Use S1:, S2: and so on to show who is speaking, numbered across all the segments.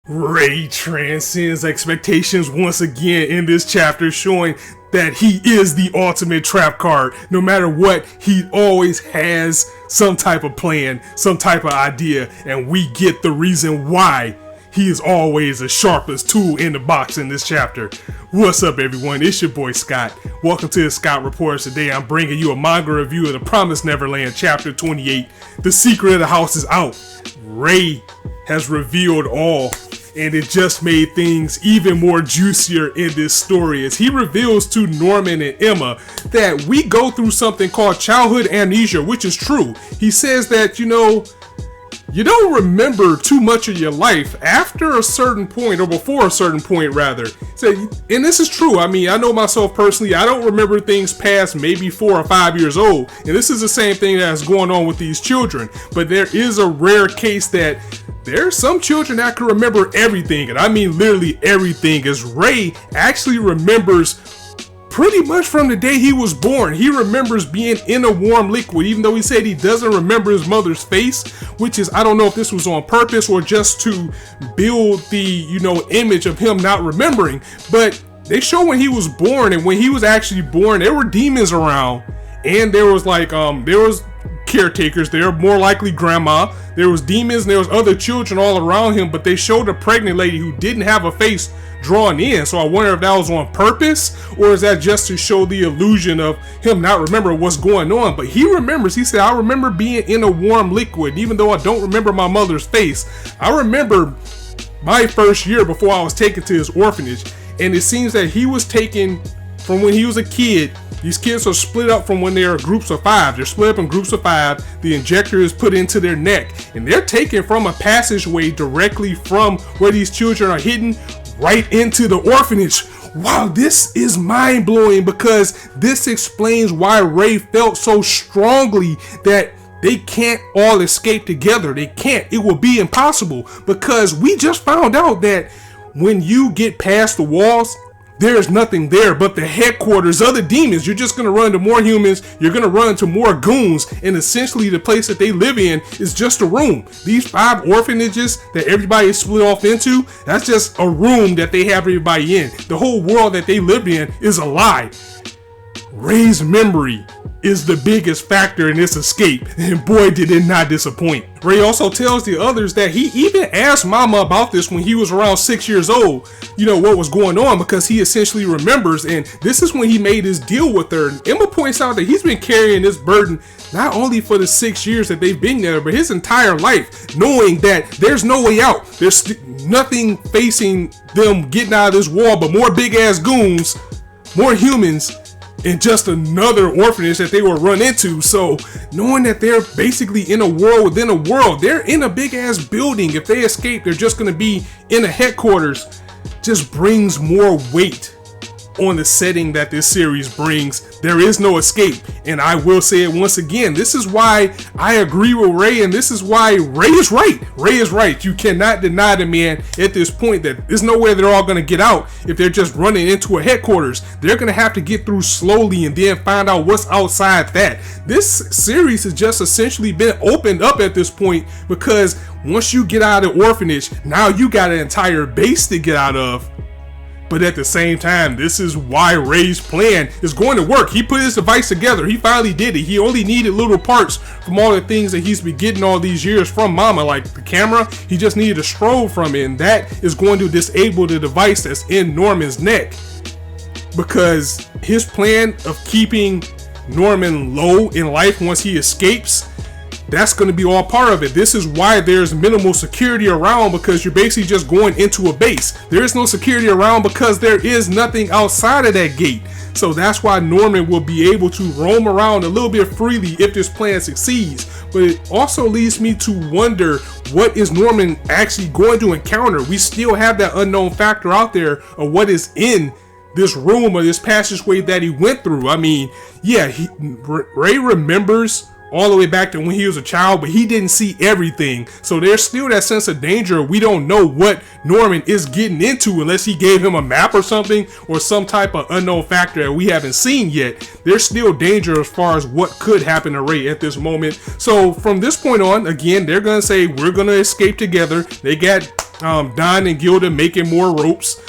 S1: Ray transcends expectations once again in this chapter, showing that he is the ultimate trap card. No matter what, he always has some type of plan, some type of idea, and we get the reason why he is always the sharpest tool in the box in this chapter. What's up, everyone? It's your boy Scott. Welcome to the Scott Reports. Today I'm bringing you a manga review of the Promised Neverland Chapter 28. The secret of the house is out. Ray has revealed all, and it just made things even more juicier in this story as he reveals to Norman and Emma that we go through something called childhood amnesia, which is true. He says that, you don't remember too much of your life after a certain point, or before a certain point rather. So, and this is true. I mean, I know myself personally, I don't remember things past maybe 4 or 5 years old. And this is the same thing that's going on with these children. But there is a rare case that there's some children that can remember everything. And I mean literally everything, as Ray actually remembers pretty much from the day he was born. He remembers being in a warm liquid, even though he said he doesn't remember his mother's face, which is, I don't know if this was on purpose or just to build the, image of him not remembering. But they show when he was born, and when he was actually born, there were demons around, and there was there was caretakers there, more likely grandma. There was demons, and there was other children all around him, but they showed a pregnant lady who didn't have a face drawn in. So I wonder if that was on purpose, or is that just to show the illusion of him not remembering what's going on. But he remembers. He said, I remember being in a warm liquid, even though I don't remember my mother's face. I remember my first year before I was taken to his orphanage, and it seems that he was taken from when he was a kid. These kids are split up from when they are groups of 5. They're split up in groups of 5. The injector is put into their neck, and they're taken from a passageway directly from where these children are hidden right into the orphanage. Wow, this is mind-blowing, because this explains why Ray felt so strongly that they can't all escape together. They can't. It will be impossible, because we just found out that when you get past the walls, there's nothing there but the headquarters of the demons. You're just going to run into more humans. You're going to run into more goons. And essentially the place that they live in is just a room. These 5 orphanages that everybody is split off into, that's just a room that they have everybody in. The whole world that they live in is a lie. Ray's memory is the biggest factor in this escape, and boy did it not disappoint. Ray also tells the others that he even asked Mama about this when he was around 6 years old, what was going on, because he essentially remembers, and this is when he made his deal with her. And Emma points out that he's been carrying this burden not only for the 6 years that they've been there, but his entire life, knowing that there's no way out. There's nothing facing them getting out of this wall but more big ass goons, more humans, and just another orphanage that they will run into. So knowing that they're basically in a world within a world, they're in a big ass building. If they escape, they're just going to be in a headquarters. Just brings more weight on the setting that this series brings. There is no escape, and I will say it once again, this is why I agree with Ray, and this is why Ray is right. Ray is right. You cannot deny the man at this point that there's no way they're all going to get out if they're just running into a headquarters. They're going to have to get through slowly and then find out what's outside that. This series has just essentially been opened up at this point, because once you get out of the orphanage, now you got an entire base to get out of. But at the same time, this is why Ray's plan is going to work. He put his device together. He finally did it. He only needed little parts from all the things that he's been getting all these years from Mama, like the camera. He just needed a strobe from it, and that is going to disable the device that's in Norman's neck. Because his plan of keeping Norman low in life once he escapes, that's going to be all part of it. This is why there's minimal security around, because you're basically just going into a base. There is no security around because there is nothing outside of that gate. So that's why Norman will be able to roam around a little bit freely if this plan succeeds. But it also leads me to wonder, what is Norman actually going to encounter? We still have that unknown factor out there of what is in this room or this passageway that he went through. I mean, yeah, Ray remembers all the way back to when he was a child, but he didn't see everything. So there's still that sense of danger. We don't know what Norman is getting into unless he gave him a map or something, or some type of unknown factor that we haven't seen yet. There's still danger as far as what could happen to Ray at this moment. So from this point on, again, they're going to say, we're going to escape together. They got Don and Gilda making more ropes.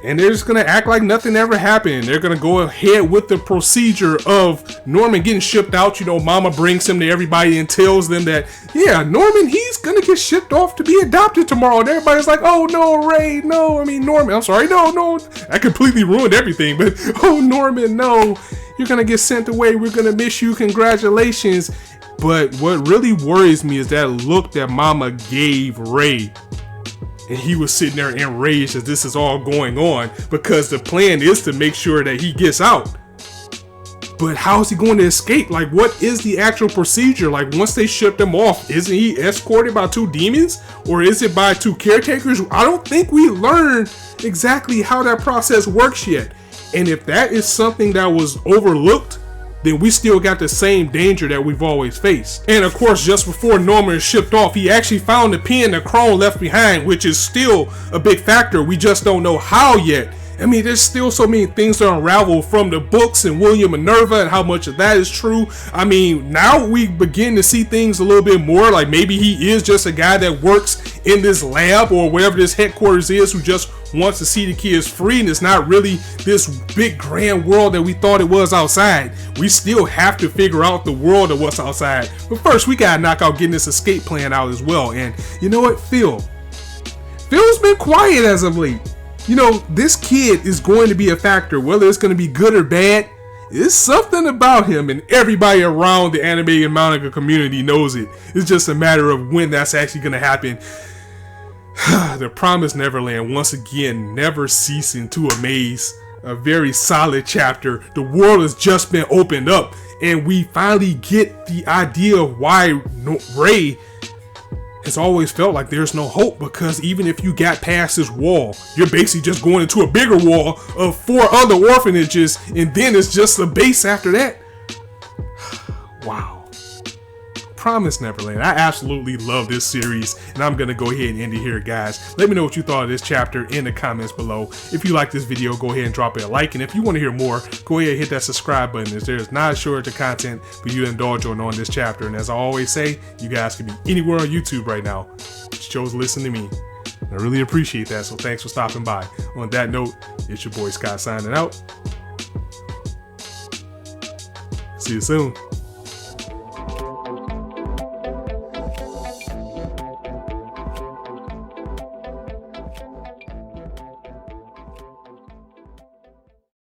S1: And they're just gonna act like nothing ever happened. They're gonna go ahead with the procedure of Norman getting shipped out. You know, Mama brings him to everybody and tells them that, yeah, Norman, he's gonna get shipped off to be adopted tomorrow. And everybody's like, oh no, Ray, no, I mean Norman, I'm sorry, no, I completely ruined everything. But oh Norman, no, you're gonna get sent away. We're gonna miss you. Congratulations. But what really worries me is that look that Mama gave Ray. And he was sitting there enraged as this is all going on because the plan is to make sure that he gets out. But how is he going to escape? Like, what is the actual procedure? Like, once they ship him off, isn't he escorted by 2 demons? Or is it by 2 caretakers? I don't think we learned exactly how that process works yet. And if that is something that was overlooked, then we still got the same danger that we've always faced. And of course, just before Norman is shipped off, he actually found the pen that Crone left behind, which is still a big factor. We just don't know how yet. I mean, there's still so many things to unravel from the books and William Minerva and how much of that is true. I mean, now we begin to see things a little bit more, like maybe he is just a guy that works in this lab or whatever this headquarters is, who just wants to see the kids free, and it's not really this big grand world that we thought it was outside. We still have to figure out the world of what's outside. But first, we gotta knock out getting this escape plan out as well. And you know what, Phil's been quiet as of late. You know, this kid is going to be a factor, whether it's going to be good or bad. It's something about him, and everybody around the anime and manga community knows it. It's just a matter of when that's actually going to happen. The Promised Neverland, once again, never ceasing to amaze. A very solid chapter. The world has just been opened up, and we finally get the idea of why Ray has always felt like there's no hope, because even if you got past this wall, you're basically just going into a bigger wall of 4 other orphanages, and then it's just a base after that. Wow. Promised Neverland. I absolutely love this series, and I'm gonna go ahead and end it here, guys. Let me know what you thought of this chapter in the comments below. If you like this video, go ahead and drop it a like, and if you want to hear more, go ahead and hit that subscribe button, as there's not a shortage of content for you to indulge on this chapter. And as I always say, you guys can be anywhere on YouTube right now, but you chose to listen to me. I really appreciate that, so thanks for stopping by. On that note, it's your boy Scott signing out. See you soon.